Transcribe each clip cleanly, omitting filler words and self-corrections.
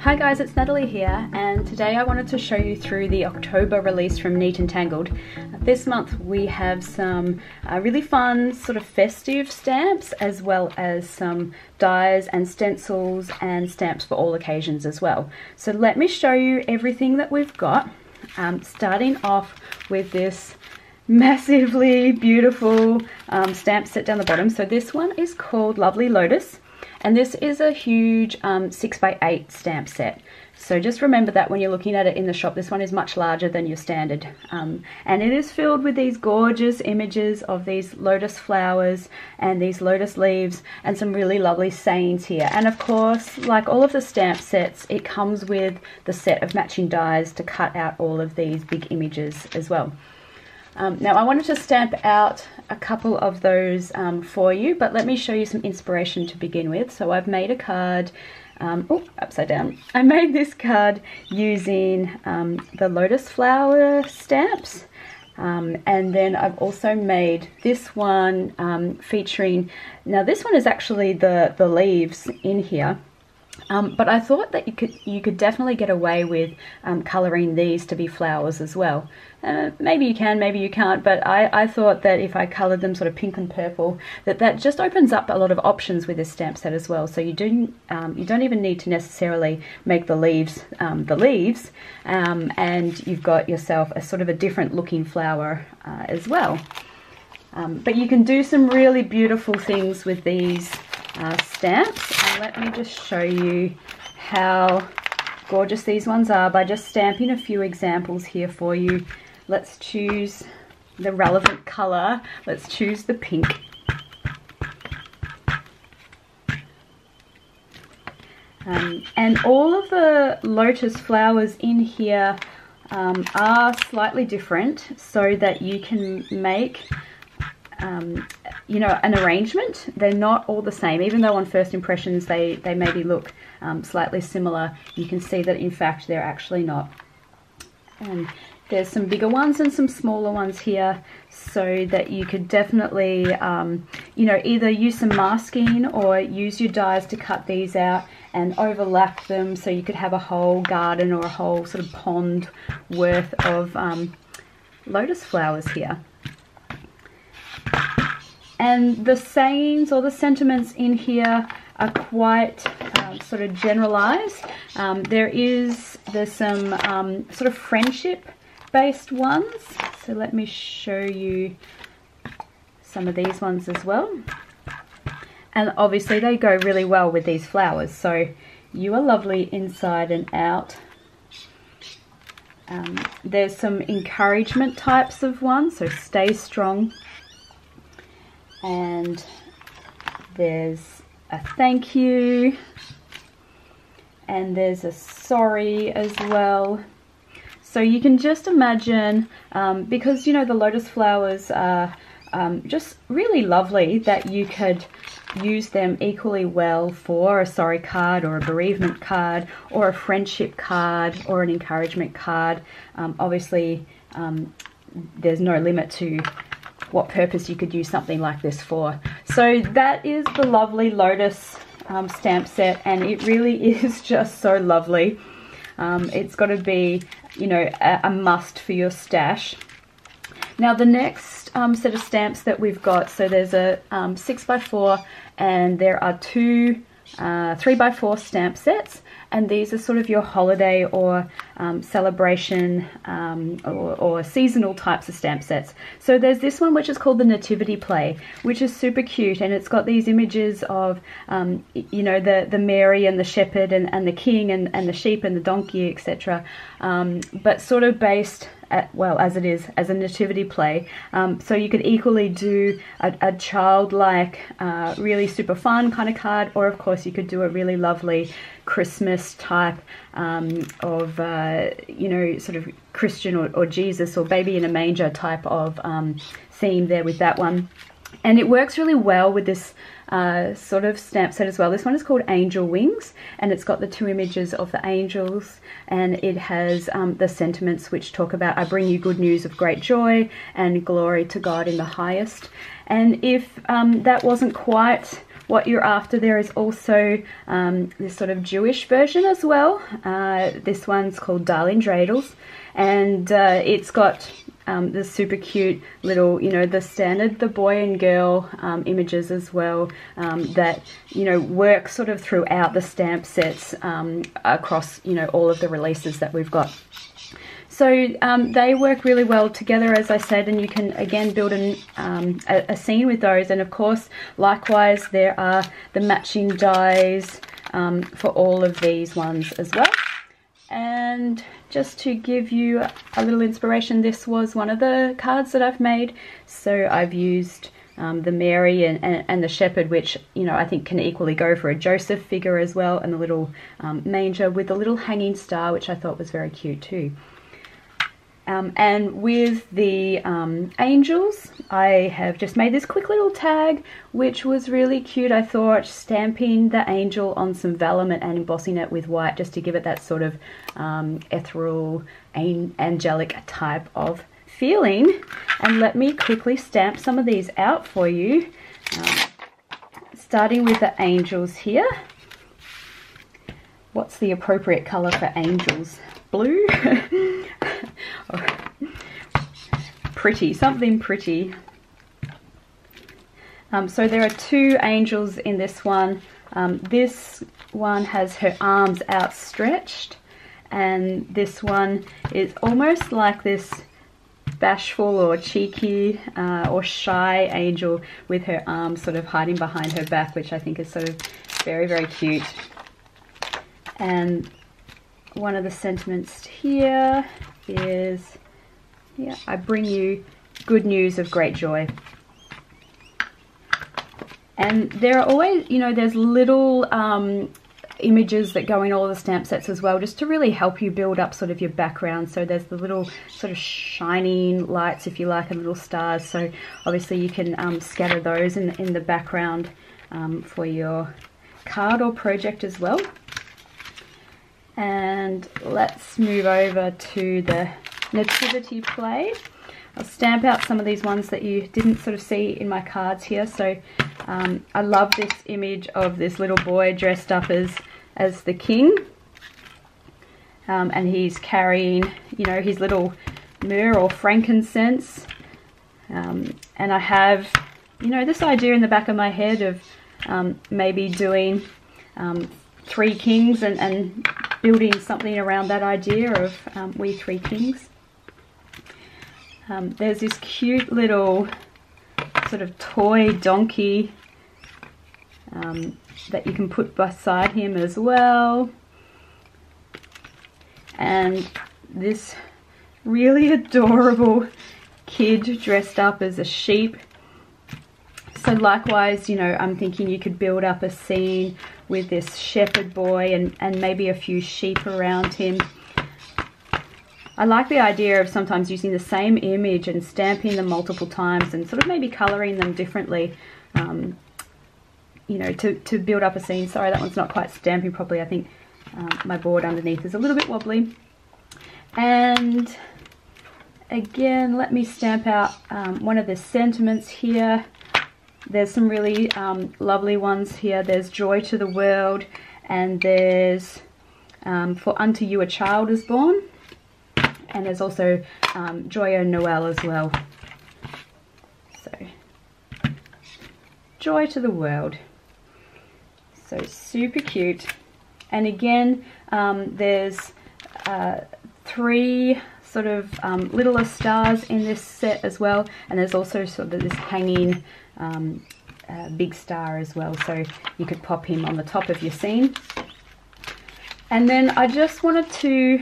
Hi guys, it's Natalie here, and today I wanted to show you through the October release from Neat and Tangled. This month we have some really fun sort of festive stamps, as well as some dies and stencils and stamps for all occasions as well. So let me show you everything that we've got, starting off with this massively beautiful stamp set down the bottom. So this one is called Lovely Lotus. And this is a huge 6x8 stamp set. So just remember that when you're looking at it in the shop, this one is much larger than your standard. And it is filled with these gorgeous images of these lotus flowers and these lotus leaves and some really lovely sayings here. And of course, like all of the stamp sets, it comes with the set of matching dies to cut out all of these big images as well. Now I wanted to stamp out a couple of those for you, but let me show you some inspiration to begin with. So I've made a card, upside down. I made this card using the lotus flower stamps, and then I've also made this one featuring, now this one is actually the leaves in here. But I thought that you could definitely get away with colouring these to be flowers as well. Maybe you can, maybe you can't, but I thought that if I coloured them sort of pink and purple, that just opens up a lot of options with this stamp set as well. So you don't even need to necessarily make the leaves, and you've got yourself a sort of a different looking flower as well. But you can do some really beautiful things with these stamps, and let me just show you how gorgeous these ones are by just stamping a few examples here for you. Let's choose the relevant colour. Let's choose the pink. And all of the lotus flowers in here are slightly different, so that you can make you know, an arrangement. They're not all the same, even though on first impressions they maybe look slightly similar. You can see that in fact they're actually not. And there's some bigger ones and some smaller ones here, so that you could definitely you know, either use some masking or use your dies to cut these out and overlap them, so you could have a whole garden or a whole sort of pond worth of lotus flowers here. And the sayings or the sentiments in here are quite sort of generalized. There's some sort of friendship based ones. So let me show you some of these ones as well. And obviously they go really well with these flowers. So you are lovely inside and out. There's some encouragement types of ones, so stay strong. And there's a thank you, and there's a sorry as well. So you can just imagine, because you know the lotus flowers are just really lovely, that you could use them equally well for a sorry card or a bereavement card or a friendship card or an encouragement card. Obviously there's no limit to what purpose you could use something like this for. So that is the Lovely Lotus stamp set, and it really is just so lovely. It's got to be, you know, a must for your stash. Now the next set of stamps that we've got, so there's a 6x4 and there are two 3x4 stamp sets, and these are sort of your holiday or celebration or seasonal types of stamp sets. So there's this one which is called the Nativity Play, which is super cute, and it's got these images of you know, the Mary and the shepherd and the king and the sheep and the donkey, etc. But sort of based well, as it is as a nativity play. So you could equally do a childlike, really super fun kind of card, or of course you could do a really lovely Christmas type of you know, sort of Christian or Jesus or baby in a manger type of theme there with that one. And it works really well with this sort of stamp set as well. This one is called Angel Wings, and it's got the two images of the angels, and it has the sentiments which talk about, I bring you good news of great joy and glory to God in the highest. And if that wasn't quite what you're after, there is also this sort of Jewish version as well. This one's called Darling Dreidels, and it's got the super cute little, you know, the standard, the boy and girl images as well, that, you know, work sort of throughout the stamp sets across, you know, all of the releases that we've got. So they work really well together, as I said, and you can again build a scene with those. And of course, likewise, there are the matching dies for all of these ones as well. And just to give you a little inspiration, this was one of the cards that I've made. So I've used the Mary and the Shepherd, which, you know, I think can equally go for a Joseph figure as well, and the little manger with the little hanging star, which I thought was very cute too. And with the angels, I have just made this quick little tag, which was really cute. I thought stamping the angel on some vellum and embossing it with white, just to give it that sort of ethereal, angelic type of feeling. And let me quickly stamp some of these out for you, starting with the angels here. What's the appropriate colour for angels? Blue? Pretty, something pretty. So there are two angels in this one. This one has her arms outstretched, and this one is almost like this bashful or cheeky or shy angel with her arms sort of hiding behind her back, which I think is sort of very, very cute. And one of the sentiments here is, yeah, I bring you good news of great joy. And there are always, you know, there's little images that go in all the stamp sets as well, just to really help you build up sort of your background. So there's the little sort of shining lights, if you like, and little stars. So obviously you can scatter those in the background for your card or project as well. And let's move over to the nativity play. I'll stamp out some of these ones that you didn't sort of see in my cards here. So I love this image of this little boy dressed up as the king, and he's carrying, you know, his little myrrh or frankincense, and I have, you know, this idea in the back of my head of maybe doing three kings and building something around that idea of we three kings. There's this cute little sort of toy donkey that you can put beside him as well, and this really adorable kid dressed up as a sheep. So likewise, you know, I'm thinking you could build up a scene with this shepherd boy and maybe a few sheep around him. I like the idea of sometimes using the same image and stamping them multiple times and sort of maybe colouring them differently, you know, to build up a scene. Sorry, that one's not quite stamping properly. I think my board underneath is a little bit wobbly. And again, let me stamp out one of the sentiments here. There's some really lovely ones here. There's joy to the world, and there's for unto you a child is born. And there's also Joyeux Noel as well. So, joy to the world. So super cute. And again, there's three sort of littler stars in this set as well. And there's also sort of this hanging big star as well. So you could pop him on the top of your scene. And then I just wanted to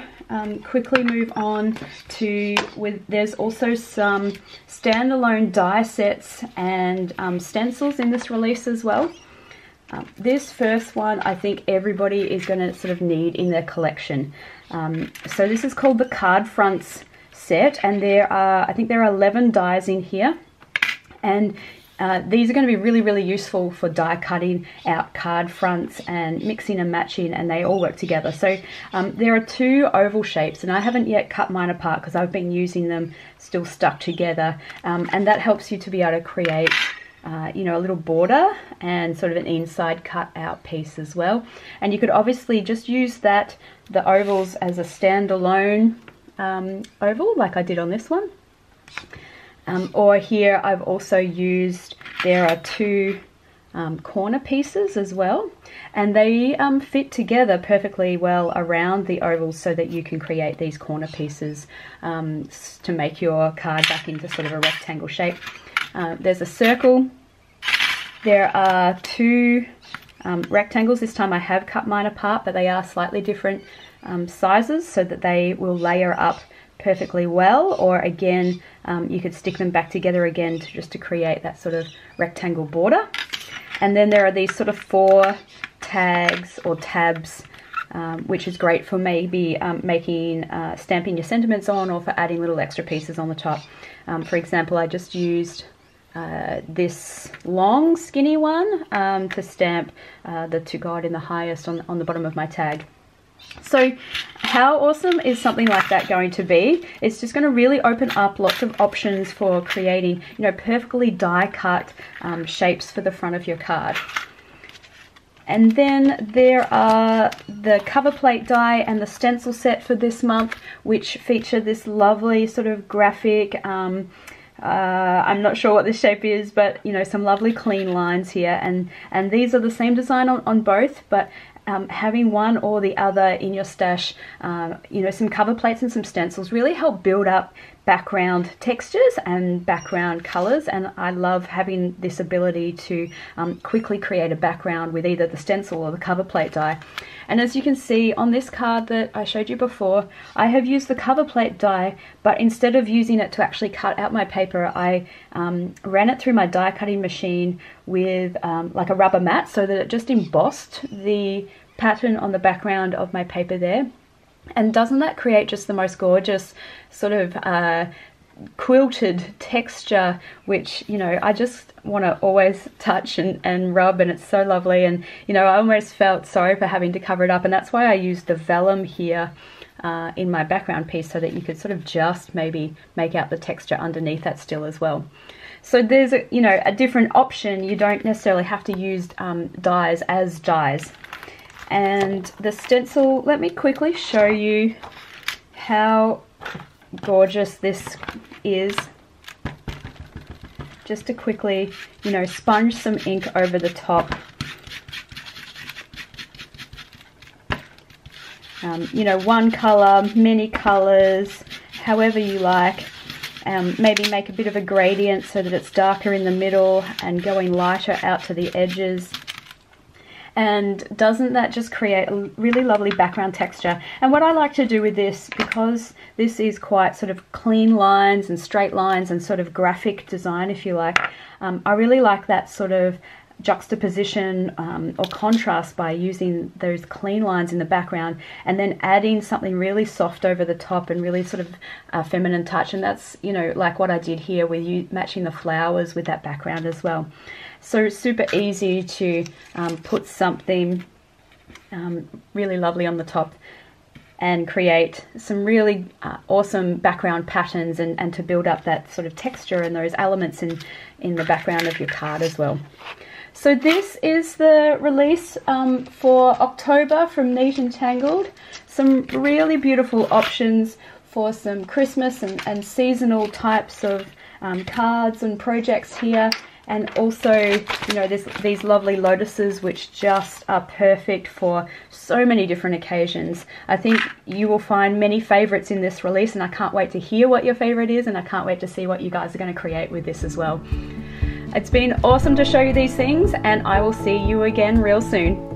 quickly move on to, there's also some standalone die sets and stencils in this release as well. This first one I think everybody is going to sort of need in their collection. So this is called the Card Fronts set, and there are, I think there are 11 dies in here, and these are going to be really, really useful for die cutting out card fronts and mixing and matching, and they all work together. So there are two oval shapes, and I haven't yet cut mine apart because I've been using them still stuck together, and that helps you to be able to create you know, a little border and sort of an inside cut out piece as well. And you could obviously just use the ovals as a standalone oval like I did on this one. Or here I've also used, there are two corner pieces as well, and they fit together perfectly well around the ovals so that you can create these corner pieces to make your card back into sort of a rectangle shape. There's a circle, there are two rectangles. This time I have cut mine apart, but they are slightly different sizes so that they will layer up perfectly well, or again you could stick them back together again to create that sort of rectangle border. And then there are these sort of 4 tags or tabs, which is great for maybe making stamping your sentiments on, or for adding little extra pieces on the top. For example, I just used this long skinny one to stamp the "To God in the Highest" on the bottom of my tag. So how awesome is something like that going to be? It's just going to really open up lots of options for creating, you know, perfectly die cut shapes for the front of your card. And then there are the cover plate die and the stencil set for this month, which feature this lovely sort of graphic, I'm not sure what this shape is, but you know, some lovely clean lines here, and these are the same design on both, but having one or the other in your stash, you know, some cover plates and some stencils really help build up background textures and background colors, and I love having this ability to quickly create a background with either the stencil or the cover plate die. And as you can see on this card that I showed you before, I have used the cover plate die, but instead of using it to actually cut out my paper, I ran it through my die cutting machine with like a rubber mat, so that it just embossed the pattern on the background of my paper there. And doesn't that create just the most gorgeous sort of quilted texture, which, you know, I just want to always touch and rub, and it's so lovely. And you know, I almost felt sorry for having to cover it up, and that's why I used the vellum here in my background piece, so that you could sort of just maybe make out the texture underneath that still as well. So there's a, you know, a different option. You don't necessarily have to use dies as dies. And the stencil, let me quickly show you how gorgeous this is. Just to quickly, you know, sponge some ink over the top. You know, one color, many colors, however you like. Maybe make a bit of a gradient so that it's darker in the middle and going lighter out to the edges. And doesn't that just create a really lovely background texture? And what I like to do with this, because this is quite sort of clean lines and straight lines and sort of graphic design, if you like, I really like that sort of juxtaposition or contrast by using those clean lines in the background and then adding something really soft over the top and really sort of feminine touch. And that's, you know, like what I did here with you matching the flowers with that background as well. So super easy to put something really lovely on the top and create some really awesome background patterns and to build up that sort of texture and those elements in the background of your card as well. So this is the release for October from Neat and Tangled. Some really beautiful options for some Christmas and seasonal types of cards and projects here. And also, you know, these lovely lotuses, which just are perfect for so many different occasions. I think you will find many favorites in this release, and I can't wait to hear what your favorite is, and I can't wait to see what you guys are going to create with this as well. It's been awesome to show you these things, and I will see you again real soon.